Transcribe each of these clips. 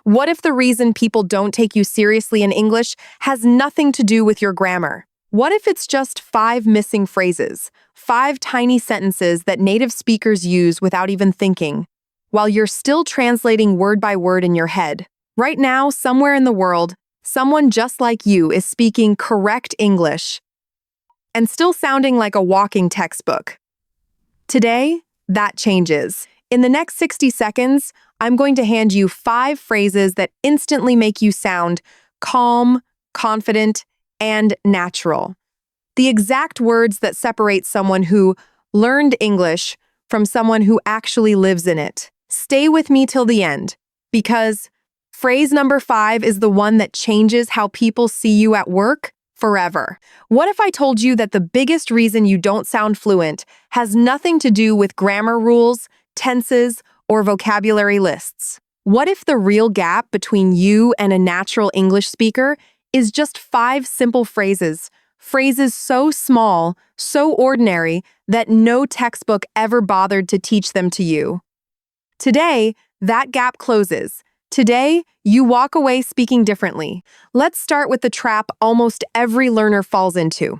What if the reason people don't take you seriously in English has nothing to do with your grammar? What if it's just 5 missing phrases, 5 tiny sentences that native speakers use without even thinking, while you're still translating word by word in your head? Right now, somewhere in the world, someone just like you is speaking correct English and still sounding like a walking textbook. Today, that changes. In the next 60 seconds, I'm going to hand you 5 phrases that instantly make you sound calm, confident, and natural. The exact words that separate someone who learned English from someone who actually lives in it. Stay with me till the end, because phrase number 5 is the one that changes how people see you at work forever. What if I told you that the biggest reason you don't sound fluent has nothing to do with grammar rules, tenses, or vocabulary lists? What if the real gap between you and a natural English speaker is just 5 simple phrases, phrases so small, so ordinary, that no textbook ever bothered to teach them to you? Today, that gap closes. Today, you walk away speaking differently. Let's start with the trap almost every learner falls into.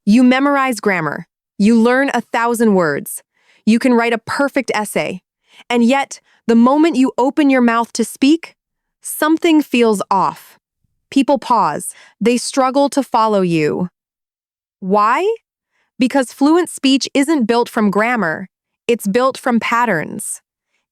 You memorize grammar. You learn 1,000 words. You can write a perfect essay. And yet, the moment you open your mouth to speak, something feels off. People pause. They struggle to follow you. Why? Because fluent speech isn't built from grammar. It's built from patterns.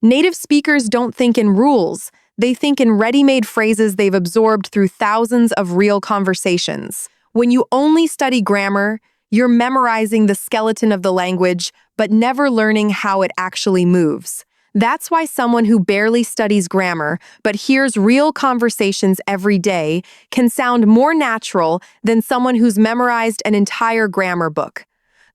Native speakers don't think in rules. They think in ready-made phrases they've absorbed through thousands of real conversations. When you only study grammar, you're memorizing the skeleton of the language, but never learning how it actually moves. That's why someone who barely studies grammar, but hears real conversations every day, can sound more natural than someone who's memorized an entire grammar book.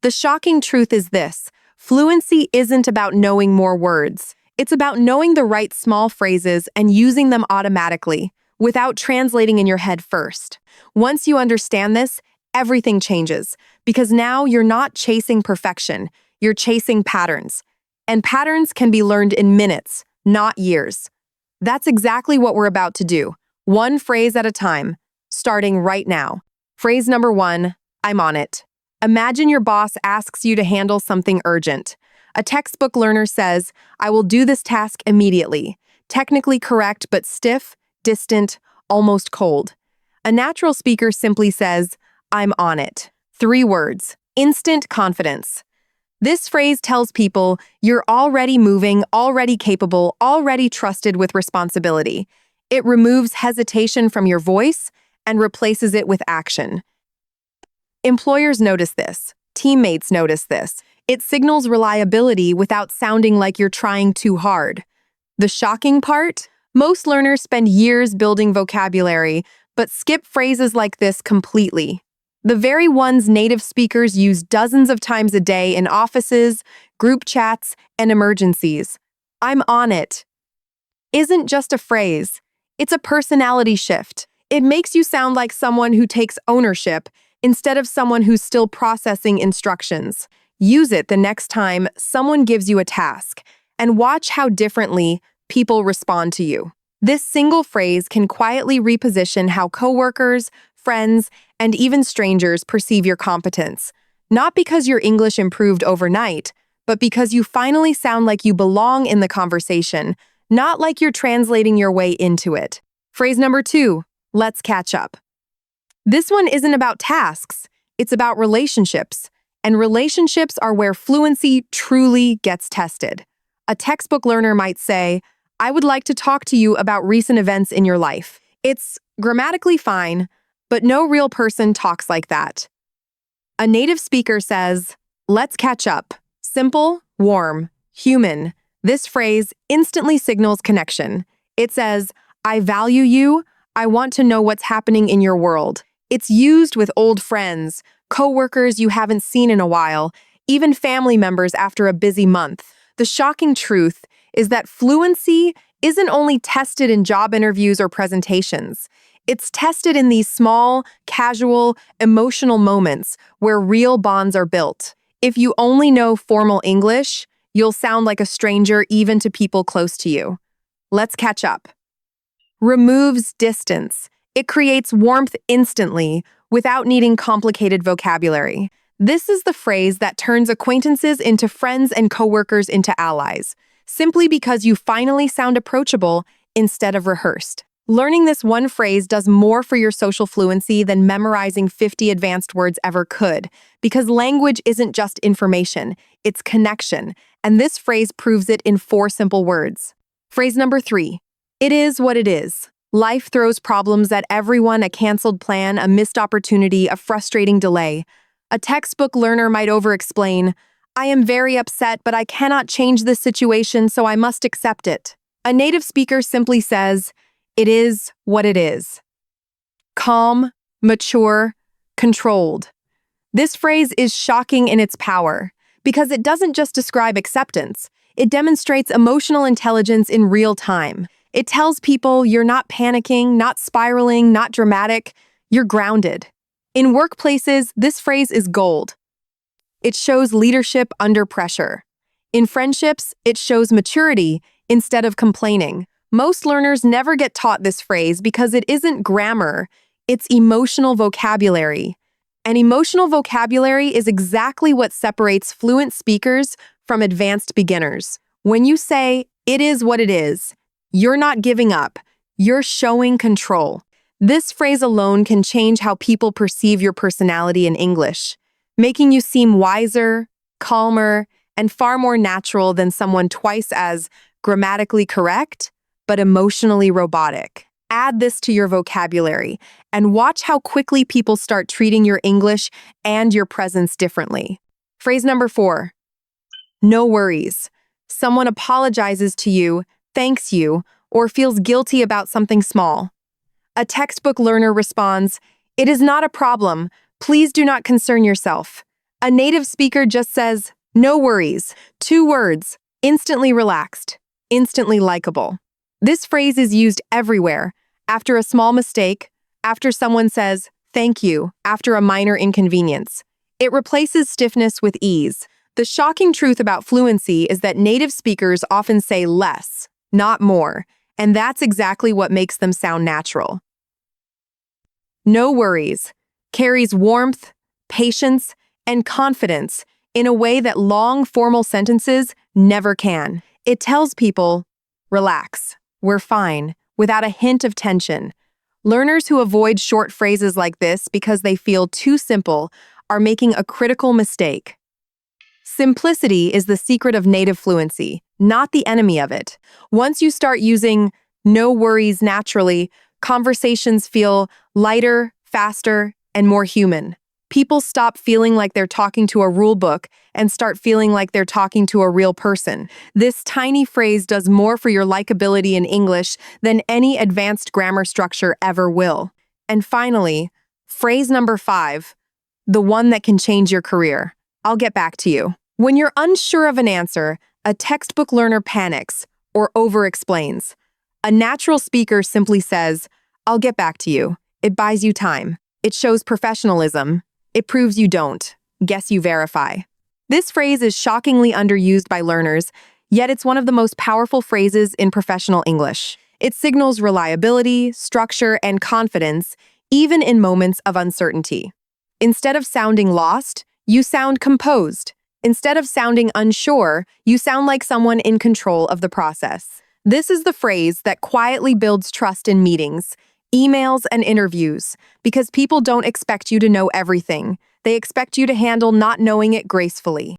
The shocking truth is this: fluency isn't about knowing more words. It's about knowing the right small phrases and using them automatically, without translating in your head first. Once you understand this, everything changes, because now you're not chasing perfection, you're chasing patterns. And patterns can be learned in minutes, not years. That's exactly what we're about to do, one phrase at a time, starting right now. Phrase number 1, I'm on it. Imagine your boss asks you to handle something urgent. A textbook learner says, I will do this task immediately. Technically correct, but stiff, distant, almost cold. A natural speaker simply says, I'm on it. 3 words, instant confidence. This phrase tells people you're already moving, already capable, already trusted with responsibility. It removes hesitation from your voice and replaces it with action. Employers notice this. Teammates notice this. It signals reliability without sounding like you're trying too hard. The shocking part? Most learners spend years building vocabulary, but skip phrases like this completely. The very ones native speakers use dozens of times a day in offices, group chats, and emergencies. I'm on it isn't just a phrase. It's a personality shift. It makes you sound like someone who takes ownership instead of someone who's still processing instructions. Use it the next time someone gives you a task, and watch how differently people respond to you. This single phrase can quietly reposition how coworkers, friends, and even strangers perceive your competence. Not because your English improved overnight, but because you finally sound like you belong in the conversation, not like you're translating your way into it. Phrase number 2, let's catch up. This one isn't about tasks, it's about relationships. And relationships are where fluency truly gets tested. A textbook learner might say, I would like to talk to you about recent events in your life. It's grammatically fine, but no real person talks like that. A native speaker says, let's catch up. Simple, warm, human. This phrase instantly signals connection. It says, I value you. I want to know what's happening in your world. It's used with old friends, coworkers you haven't seen in a while, even family members after a busy month. The shocking truth is that fluency isn't only tested in job interviews or presentations. It's tested in these small, casual, emotional moments where real bonds are built. If you only know formal English, you'll sound like a stranger even to people close to you. Let's catch up. removes distance. It creates warmth instantly without needing complicated vocabulary. This is the phrase that turns acquaintances into friends and coworkers into allies, simply because you finally sound approachable instead of rehearsed. Learning this one phrase does more for your social fluency than memorizing 50 advanced words ever could, because language isn't just information, it's connection, and this phrase proves it in 4 simple words. Phrase number 3. It is what it is. Life throws problems at everyone: a canceled plan, a missed opportunity, a frustrating delay. A textbook learner might over-explain, "I am very upset, but I cannot change this situation, so I must accept it." A native speaker simply says, "It is what it is." Calm, mature, controlled. This phrase is shocking in its power because it doesn't just describe acceptance, it demonstrates emotional intelligence in real time. It tells people you're not panicking, not spiraling, not dramatic, you're grounded. In workplaces, this phrase is gold. It shows leadership under pressure. In friendships, it shows maturity instead of complaining. Most learners never get taught this phrase because it isn't grammar, it's emotional vocabulary. And emotional vocabulary is exactly what separates fluent speakers from advanced beginners. When you say, "It is what it is," you're not giving up, you're showing control. This phrase alone can change how people perceive your personality in English, making you seem wiser, calmer, and far more natural than someone twice as grammatically correct, but emotionally robotic. Add this to your vocabulary and watch how quickly people start treating your English and your presence differently. Phrase number 4. No worries. Someone apologizes to you, thanks you, or feels guilty about something small. A textbook learner responds, "It is not a problem. Please do not concern yourself." A native speaker just says, "No worries." 2 words, instantly relaxed, instantly likable. This phrase is used everywhere, after a small mistake, after someone says, "Thank you," after a minor inconvenience. It replaces stiffness with ease. The shocking truth about fluency is that native speakers often say less, not more, and that's exactly what makes them sound natural. No worries carries warmth, patience, and confidence in a way that long, formal sentences never can. It tells people, "Relax, we're fine," without a hint of tension. Learners who avoid short phrases like this because they feel too simple are making a critical mistake. Simplicity is the secret of native fluency, not the enemy of it. Once you start using no worries naturally, conversations feel lighter, faster, and more human. People stop feeling like they're talking to a rule book and start feeling like they're talking to a real person. This tiny phrase does more for your likability in English than any advanced grammar structure ever will. And finally, phrase number 5, the one that can change your career. I'll get back to you. When you're unsure of an answer, a textbook learner panics or over-explains. A natural speaker simply says, "I'll get back to you." It buys you time. It shows professionalism. It proves you don't. Guess you verify. This phrase is shockingly underused by learners, yet it's one of the most powerful phrases in professional English. It signals reliability, structure, and confidence, even in moments of uncertainty. Instead of sounding lost, you sound composed. Instead of sounding unsure, you sound like someone in control of the process. This is the phrase that quietly builds trust in meetings, emails, and interviews, because people don't expect you to know everything. They expect you to handle not knowing it gracefully.